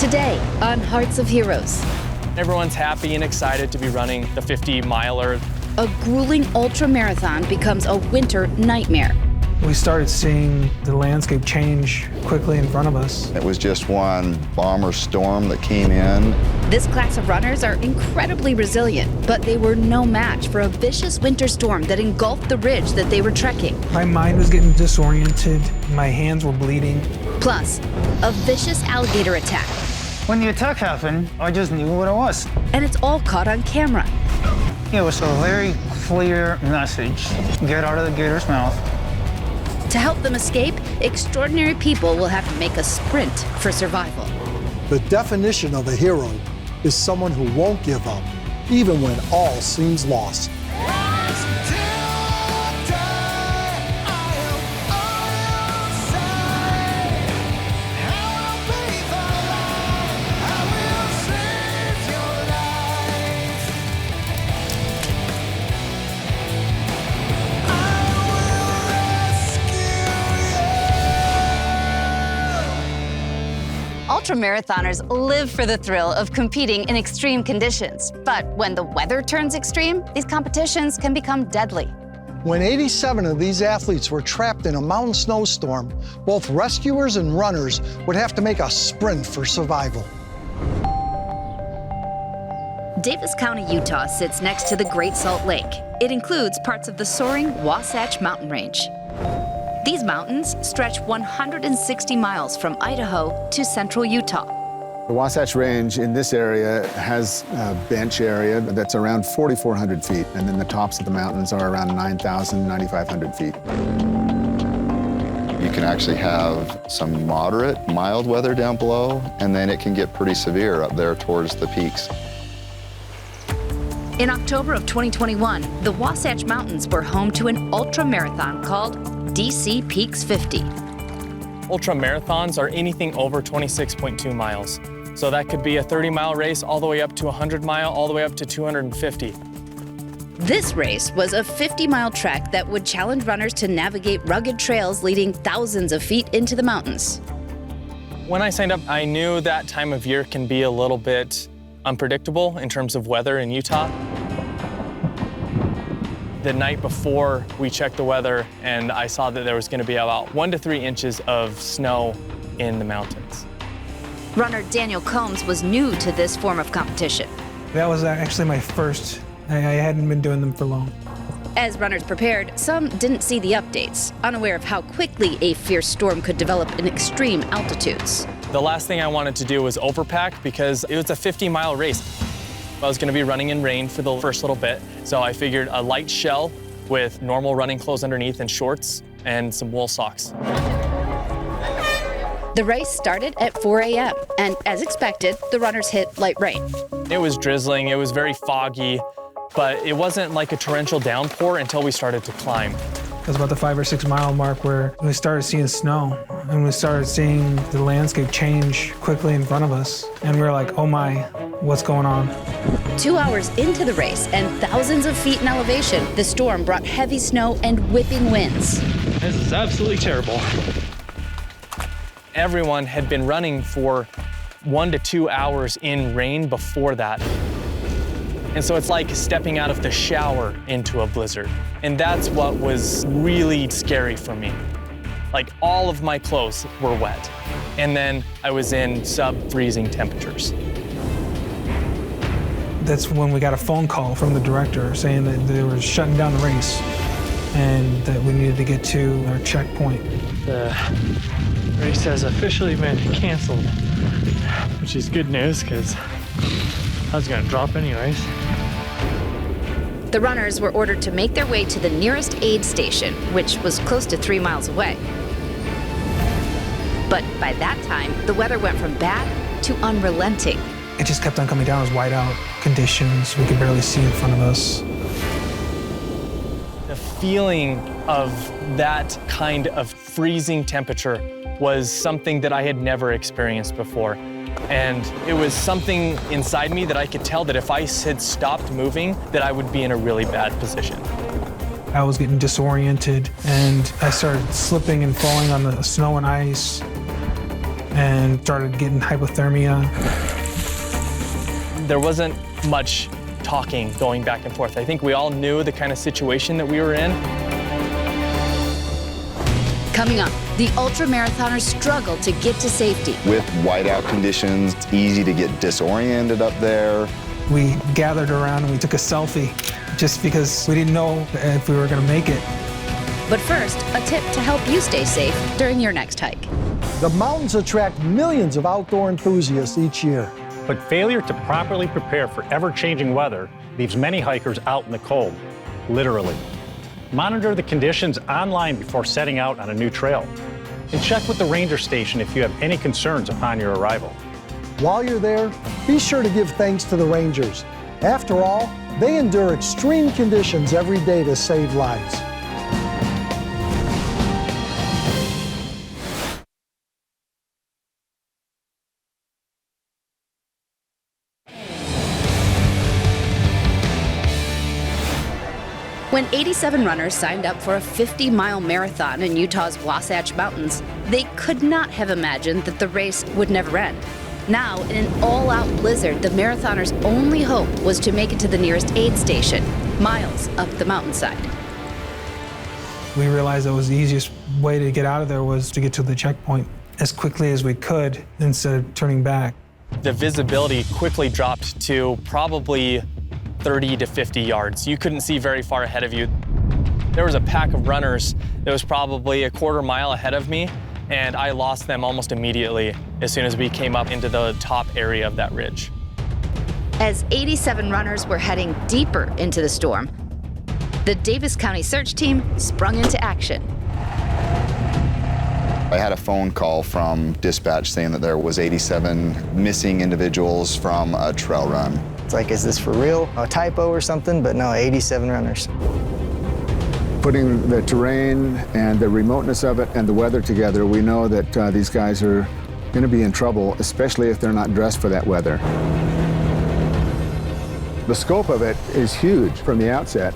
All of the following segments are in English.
Today on Hearts of Heroes. Everyone's happy and excited to be running the 50-miler. A grueling ultra-marathon becomes a winter nightmare. We started seeing the landscape change quickly in front of us. It was just one bomber storm that came in. This class of runners are incredibly resilient, but they were no match for a vicious winter storm that engulfed the ridge that they were trekking. My mind was getting disoriented. My hands were bleeding. Plus, a vicious alligator attack. When the attack happened, I just knew what it was. And it's all caught on camera. It was a very clear message. Get out of the gator's mouth. To help them escape, extraordinary people will have to make a sprint for survival. The definition of a hero is someone who won't give up, even when all seems lost. Ultramarathoners live for the thrill of competing in extreme conditions. But when the weather turns extreme, these competitions can become deadly. When 87 of these athletes were trapped in a mountain snowstorm, both rescuers and runners would have to make a sprint for survival. Davis County, Utah sits next to the Great Salt Lake. It includes parts of the soaring Wasatch Mountain Range. These mountains stretch 160 miles from Idaho to central Utah. The Wasatch Range in this area has a bench area that's around 4,400 feet, and then the tops of the mountains are around 9,000, 9,500 feet. You can actually have some moderate, mild weather down below, and then it can get pretty severe up there towards the peaks. In October of 2021, the Wasatch Mountains were home to an ultra-marathon called DC Peaks 50. Ultra marathons are anything over 26.2 miles. So that could be a 30-mile race all the way up to 100-mile, all the way up to 250. This race was a 50-mile trek that would challenge runners to navigate rugged trails leading thousands of feet into the mountains. When I signed up, I knew that time of year can be a little bit unpredictable in terms of weather in Utah. The night before, we checked the weather, and I saw that there was going to be about 1 to 3 inches of snow in the mountains. Runner Daniel Combs was new to this form of competition. That was actually my first. I hadn't been doing them for long. As runners prepared, some didn't see the updates, unaware of how quickly a fierce storm could develop in extreme altitudes. The last thing I wanted to do was overpack because it was a 50-mile race. I was going to be running in rain for the first little bit, so I figured a light shell with normal running clothes underneath and shorts and some wool socks. The race started at 4 a.m., and as expected, the runners hit light rain. It was drizzling, it was very foggy, but it wasn't like a torrential downpour until we started to climb. It was about the 5 or 6 mile mark where we started seeing snow, and we started seeing the landscape change quickly in front of us. And we were like, oh my, what's going on? 2 hours into the race and thousands of feet in elevation, the storm brought heavy snow and whipping winds. This is absolutely terrible. Everyone had been running for 1 to 2 hours in rain before that. And so it's like stepping out of the shower into a blizzard. And that's what was really scary for me. Like, all of my clothes were wet. And then I was in sub-freezing temperatures. That's when we got a phone call from the director saying that they were shutting down the race and that we needed to get to our checkpoint. The race has officially been canceled, which is good news because I was going to drop anyways. The runners were ordered to make their way to the nearest aid station, which was close to 3 miles away. But by that time, the weather went from bad to unrelenting. It just kept on coming down. It was whiteout conditions. We could barely see in front of us. The feeling of that kind of freezing temperature was something that I had never experienced before. And it was something inside me that I could tell that if I had stopped moving, that I would be in a really bad position. I was getting disoriented, and I started slipping and falling on the snow and ice. and started getting hypothermia. There wasn't much talking going back and forth. I think we all knew the kind of situation that we were in. Coming up, the ultramarathoners struggle to get to safety. With whiteout conditions, it's easy to get disoriented up there. We gathered around and we took a selfie just because we didn't know if we were going to make it. But first, a tip to help you stay safe during your next hike. The mountains attract millions of outdoor enthusiasts each year. But failure to properly prepare for ever-changing weather leaves many hikers out in the cold, literally. Monitor the conditions online before setting out on a new trail. And check with the ranger station if you have any concerns upon your arrival. While you're there, be sure to give thanks to the rangers. After all, they endure extreme conditions every day to save lives. When 87 runners signed up for a 50-mile marathon in Utah's Wasatch Mountains, they could not have imagined that the race would never end. Now, in an all-out blizzard, the marathoners' only hope was to make it to the nearest aid station, miles up the mountainside. We realized that was the easiest way to get out of there was to get to the checkpoint as quickly as we could instead of turning back. The visibility quickly dropped to probably 30 to 50 yards. You couldn't see very far ahead of you. There was a pack of runners that was probably a quarter mile ahead of me, and I lost them almost immediately as soon as we came up into the top area of that ridge. As 87 runners were heading deeper into the storm, the Davis County search team sprung into action. I had a phone call from dispatch saying that there was 87 missing individuals from a trail run. It's like, is this for real? A typo or something? But no, 87 runners. Putting the terrain and the remoteness of it and the weather together, we know that these guys are going to be in trouble, especially if they're not dressed for that weather. The scope of it is huge from the outset.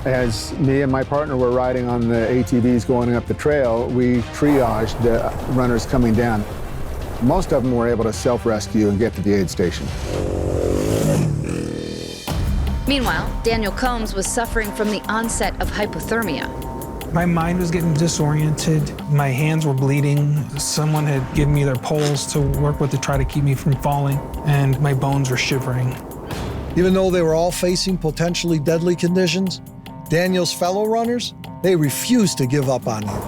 As me and my partner were riding on the ATVs going up the trail, we triaged the runners coming down. Most of them were able to self-rescue and get to the aid station. Meanwhile, Daniel Combs was suffering from the onset of hypothermia. My mind was getting disoriented. My hands were bleeding. Someone had given me their poles to work with to try to keep me from falling, and my bones were shivering. Even though they were all facing potentially deadly conditions, Daniel's fellow runners, they refused to give up on him.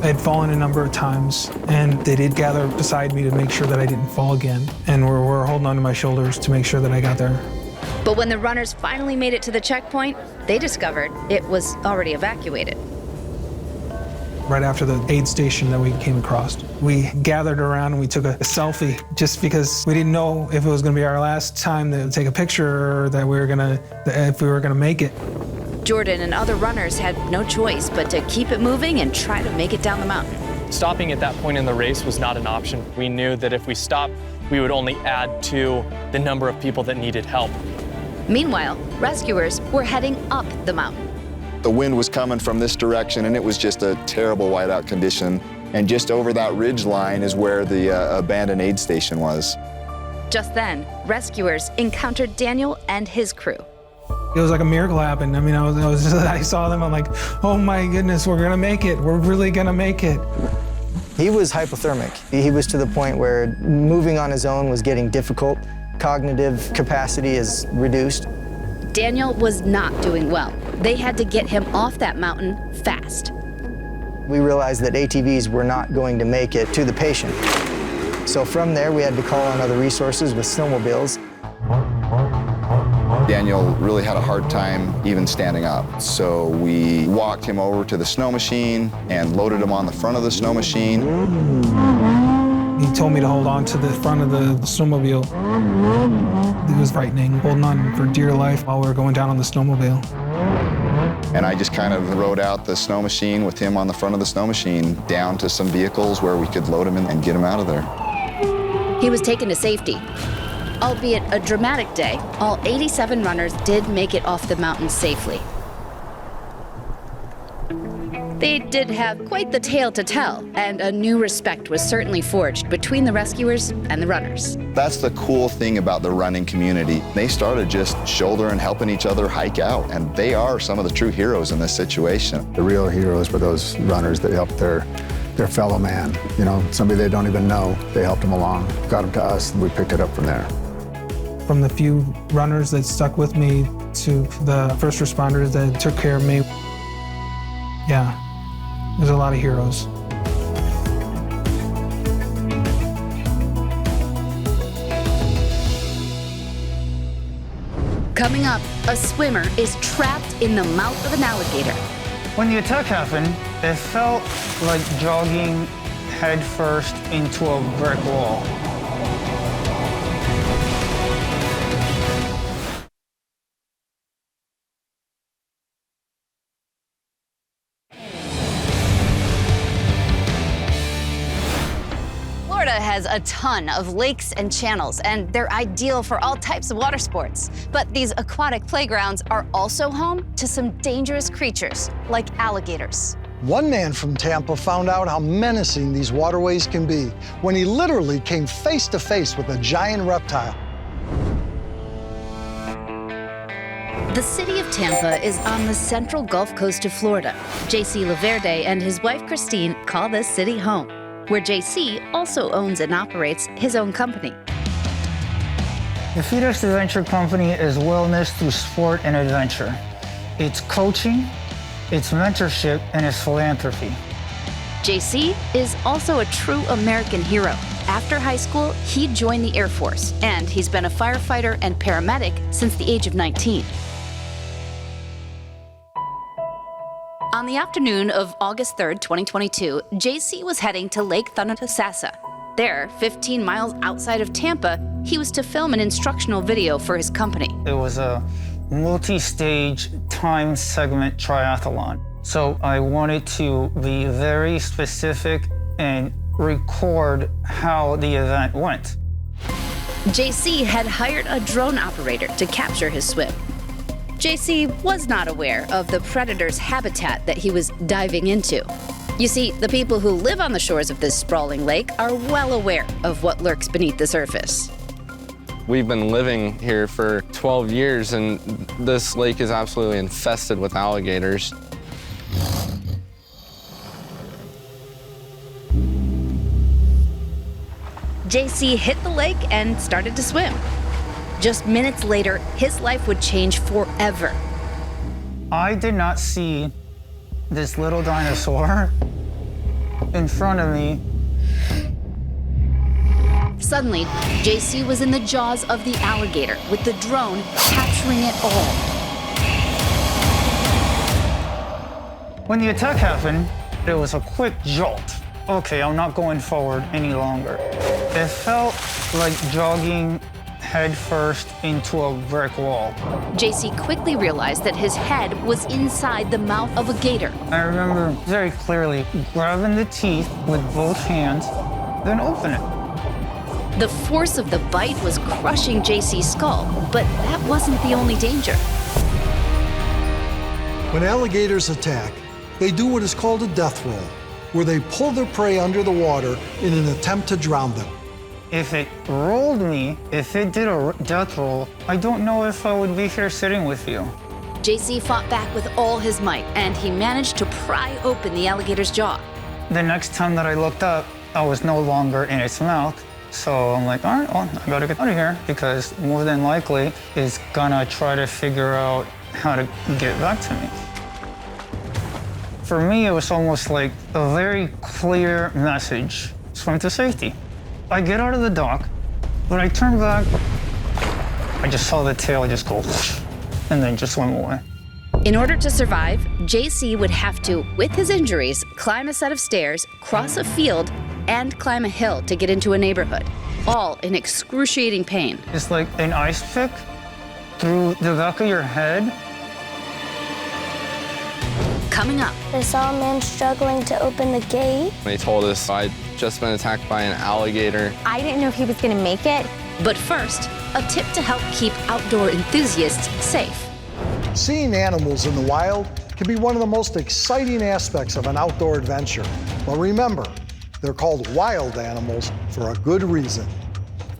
I had fallen a number of times, and they did gather beside me to make sure that I didn't fall again, and were holding onto my shoulders to make sure that I got there. But when the runners finally made it to the checkpoint, they discovered it was already evacuated. Right after the aid station that we came across, we gathered around and we took a selfie just because we didn't know if it was going to be our last time to take a picture or that if we were going to make it. Jordan and other runners had no choice but to keep it moving and try to make it down the mountain. Stopping at that point in the race was not an option. We knew that if we stopped, we would only add to the number of people that needed help. Meanwhile, rescuers were heading up the mountain. The wind was coming from this direction, and it was just a terrible whiteout condition. And just over that ridge line is where the abandoned aid station was. Just then, rescuers encountered Daniel and his crew. It was like a miracle happened. I mean, I saw them, I'm like, oh my goodness, we're gonna make it. We're really gonna make it. He was hypothermic. He was to the point where moving on his own was getting difficult. Cognitive capacity is reduced. Daniel was not doing well. They had to get him off that mountain fast. We realized that ATVs were not going to make it to the patient. So from there, we had to call on other resources with snowmobiles. Daniel really had a hard time even standing up. So we walked him over to the snow machine and loaded him on the front of the snow machine. He told me to hold on to the front of the snowmobile. It was frightening, holding on for dear life while we were going down on the snowmobile. And I just kind of rode out the snow machine with him on the front of the snow machine down to some vehicles where we could load him in and get him out of there. He was taken to safety. Albeit a dramatic day, all 87 runners did make it off the mountain safely. They did have quite the tale to tell, and a new respect was certainly forged between the rescuers and the runners. That's the cool thing about the running community. They started just shouldering, helping each other hike out, and they are some of the true heroes in this situation. The real heroes were those runners that helped their fellow man. You know, somebody they don't even know, they helped them along, got them to us, and we picked it up from there. From the few runners that stuck with me to the first responders that took care of me, yeah, there's a lot of heroes. Coming up, a swimmer is trapped in the mouth of an alligator. When the attack happened, it felt like jogging headfirst into a brick wall. Florida has a ton of lakes and channels, and they're ideal for all types of water sports. But these aquatic playgrounds are also home to some dangerous creatures, like alligators. One man from Tampa found out how menacing these waterways can be when he literally came face to face with a giant reptile. The city of Tampa is on the central Gulf Coast of Florida. J.C. Laverde and his wife Christine call this city home, where J.C. also owns and operates his own company. The Fetus Adventure Company is wellness through sport and adventure. It's coaching, it's mentorship, and it's philanthropy. J.C. is also a true American hero. After high school, he joined the Air Force, and he's been a firefighter and paramedic since the age of 19. On the afternoon of August 3rd, 2022, J.C. was heading to Lake Thunotosassa. There, 15 miles outside of Tampa, he was to film an instructional video for his company. It was a multi-stage time segment triathlon. So I wanted to be very specific and record how the event went. JC had hired a drone operator to capture his swim. JC was not aware of the predator's habitat that he was diving into. You see, the people who live on the shores of this sprawling lake are well aware of what lurks beneath the surface. We've been living here for 12 years, and this lake is absolutely infested with alligators. JC hit the lake and started to swim. Just minutes later, his life would change forever. I did not see this little dinosaur in front of me. Suddenly, JC was in the jaws of the alligator, with the drone capturing it all. When the attack happened, it was a quick jolt. Okay, I'm not going forward any longer. It felt like jogging headfirst into a brick wall. JC quickly realized that his head was inside the mouth of a gator. I remember very clearly grabbing the teeth with both hands, then open it. The force of the bite was crushing JC's skull, but that wasn't the only danger. When alligators attack, they do what is called a death roll, where they pull their prey under the water in an attempt to drown them. If it rolled me, if it did a death roll, I don't know if I would be here sitting with you. JC fought back with all his might, and he managed to pry open the alligator's jaw. The next time that I looked up, I was no longer in its mouth. So I'm like, all right, well, I gotta get out of here, because more than likely, it's gonna try to figure out how to get back to me. For me, it was almost like a very clear message: swim to safety. I get out of the dock, but I turn back, I just saw the tail just go, and then just swim away. In order to survive, JC would have to, with his injuries, climb a set of stairs, cross a field, and climb a hill to get into a neighborhood, all in excruciating pain. It's like an ice pick through the back of your head. Coming up, I saw a man struggling to open the gate. They told us I'd just been attacked by an alligator. I didn't know if he was gonna make it. But first, a tip to help keep outdoor enthusiasts safe. Seeing animals in the wild can can be one of the most exciting aspects of an outdoor adventure. But remember, they're called wild animals for a good reason.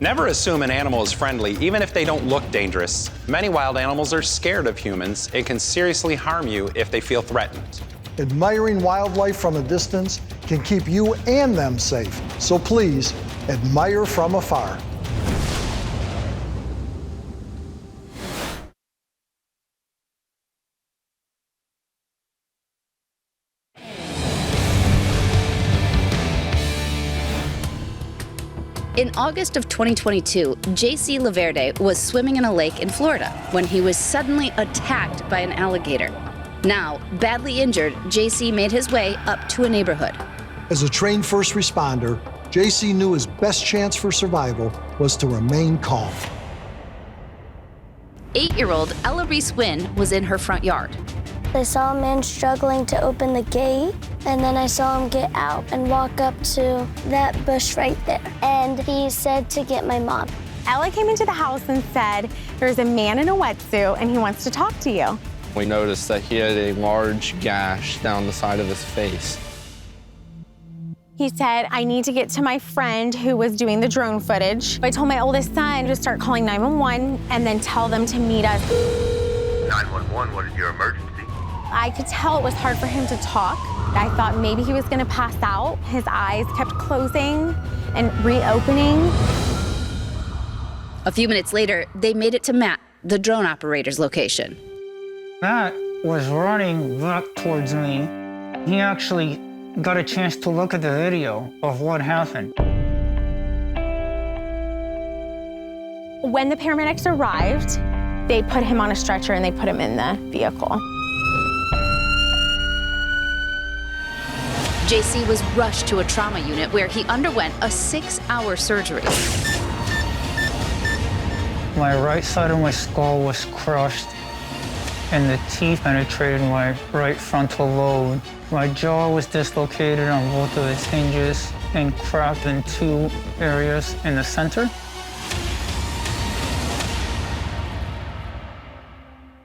Never assume an animal is friendly, even if they don't look dangerous. Many wild animals are scared of humans and can seriously harm you if they feel threatened. Admiring wildlife from a distance can keep you and them safe. So please, admire from afar. In August of 2022, J.C. Laverde was swimming in a lake in Florida when he was suddenly attacked by an alligator. Now, badly injured, J.C. made his way up to a neighborhood. As a trained first responder, J.C. knew his best chance for survival was to remain calm. 8-year-old Ella Reese Wynn was in her front yard. I saw a man struggling to open the gate, and then I saw him get out and walk up to that bush right there. And he said to get my mom. Ella came into the house and said, there's a man in a wetsuit and he wants to talk to you. We noticed that he had a large gash down the side of his face. He said, I need to get to my friend who was doing the drone footage. I told my oldest son to start calling 911 and then tell them to meet us. 911, what is your emergency? I could tell it was hard for him to talk. I thought maybe he was gonna pass out. His eyes kept closing and reopening. A few minutes later, they made it to Matt, the drone operator's location. Matt was running back towards me. He actually got a chance to look at the video of what happened. When the paramedics arrived, they put him on a stretcher and they put him in the vehicle. JC was rushed to a trauma unit where he underwent a 6-hour surgery. My right side of my skull was crushed and the teeth penetrated my right frontal lobe. My jaw was dislocated on both of its hinges and cracked in 2 areas in the center.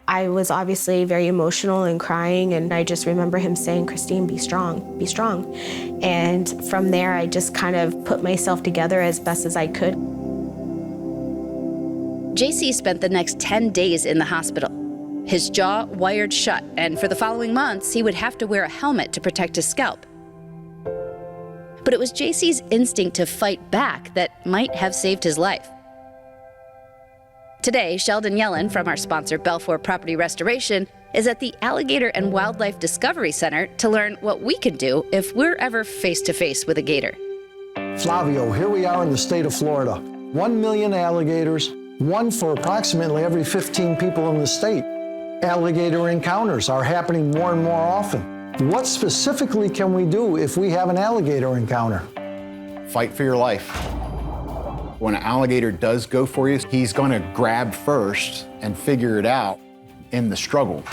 I was obviously very emotional and crying, and I just remember him saying, Christine, be strong, be strong. And from there, I just kind of put myself together as best as I could. JC spent the next 10 days in the hospital. His jaw wired shut, and for the following months, he would have to wear a helmet to protect his scalp. But it was JC's instinct to fight back that might have saved his life. Today, Sheldon Yellen from our sponsor Belfour Property Restoration is at the Alligator and Wildlife Discovery Center to learn what we can do if we're ever face to face with a gator. Flavio, here we are in the state of Florida. 1 million alligators, one for approximately every 15 people in the state. Alligator encounters are happening more and more often. What specifically can we do if we have an alligator encounter? Fight for your life. When an alligator does go for you, he's going to grab first and figure it out in the struggle.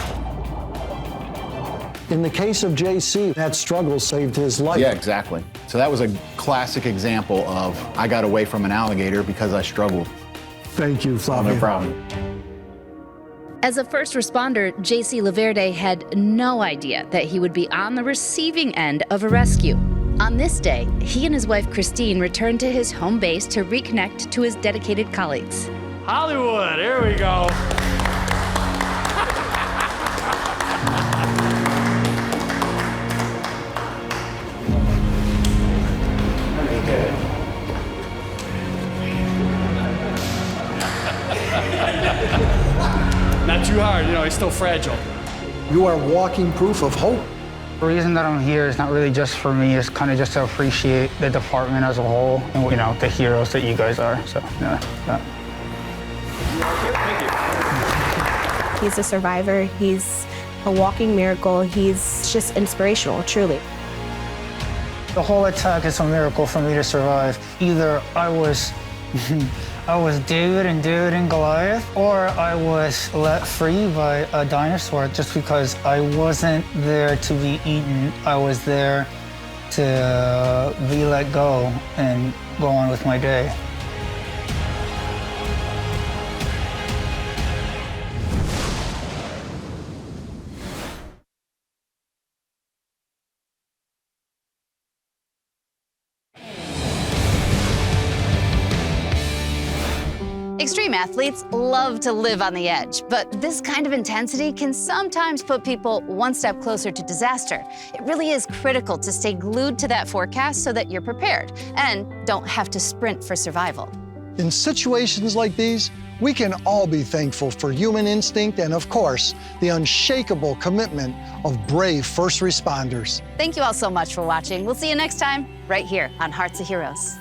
In the case of JC, that struggle saved his life. Yeah, exactly. So that was a classic example of I got away from an alligator because I struggled. Thank you, Flavio. No problem. As a first responder, JC Laverde had no idea that he would be on the receiving end of a rescue. On this day, he and his wife Christine returned to his home base to reconnect to his dedicated colleagues. Hollywood, here we go. Not too hard, you know, he's still fragile. You are walking proof of hope. The reason that I'm here is not really just for me, it's kind of just to appreciate the department as a whole and, you know, the heroes that you guys are, so, yeah. He's a survivor, he's a walking miracle, he's just inspirational, truly. The whole attack is a miracle for me to survive. Either I was David and Goliath, or I was let free by a dinosaur just because I wasn't there to be eaten. I was there to be let go and go on with my day. Extreme athletes love to live on the edge, but this kind of intensity can sometimes put people one step closer to disaster. It really is critical to stay glued to that forecast so that you're prepared and don't have to sprint for survival. In situations like these, we can all be thankful for human instinct and, of course, the unshakable commitment of brave first responders. Thank you all so much for watching. We'll see you next time, right here on Hearts of Heroes.